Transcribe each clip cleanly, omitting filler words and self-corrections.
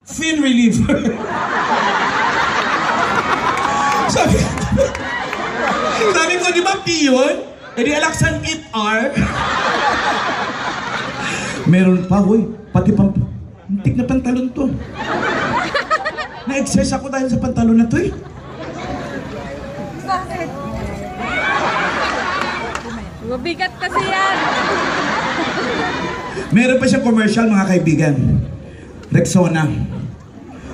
Thin reliever. sabi ko, di ba piyon? E di Alaxan It R. Meron pa, hoy. Pati tig na pantalon to. Na-excess ako dahil sa pantalon na to eh. Bakit? Mabigat kasi yan. Meron pa siyang commercial, mga kaibigan. Rexona.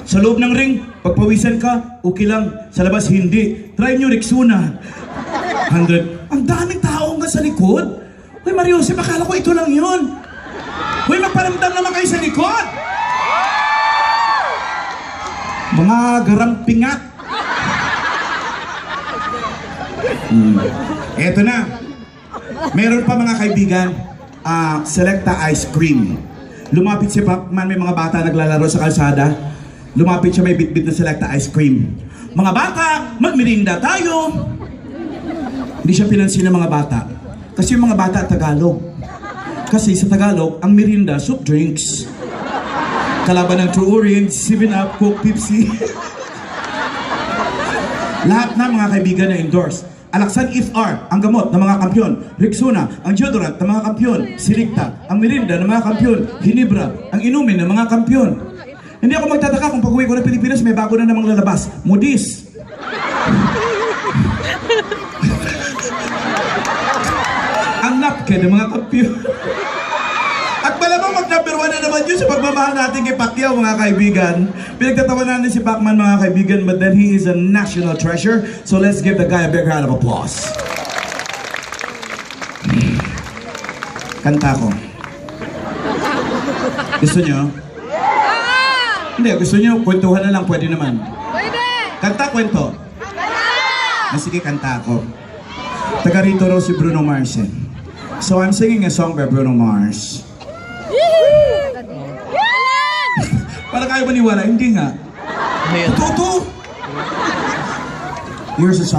Sa loob ng ring, pagpawisan ka, okay lang. Sa labas, hindi. Try nyo Rexona. 100. Ang daming tao nga sa likod. Uy, Mariose, akala ko ito lang yun. Uy, magparamdam naman kayo sa likod. Mga garang pingat. Eto na. Meron pa, mga kaibigan, Selecta Ice Cream. Lumapit si Pacman, may mga bata naglalaro sa kalsada. Lumapit siya, may bitbit na Selecta Ice Cream. Mga bata, magmirinda tayo. Hindi siya pinansin ng mga bata. Kasi yung mga bata Tagalog. Kasi sa Tagalog, ang mirinda, soup drinks. Kalaban ng True Orange, 7-Up, Coke, Pepsi. Lahat na, mga kaibigan, na endorse. Alaxan It R, ang gamot ng mga kampyon. Rexona, ang deodorant ng mga kampyon. Selecta, ang mirinda ng mga kampyon. Ginebra, ang inumin ng mga kampyon. Hindi ako magtataka kung pag-uwi ko ng Pilipinas, may bago na namang lalabas. Modis. Ang napkin ng mga kampyon. At malamang mag-number 1 na naman yun sa pagmamahal natin kay Pacquiao, mga kaibigan. Pinagtatawanan natin si Pacman, mga kaibigan, but then he is a national treasure. So let's give the guy a big round of applause. Kanta ko. Gusto nyo? Hindi, gusto nyo, kwentuhan na lang, pwede naman. Pwede! Kanta, kwento. Kanta! Sige, kanta ko. Taga rito raw si Bruno Mars. So I'm singing a song by Bruno Mars. Para kayo maniwala, hindi nga. Totoo. Here's a song.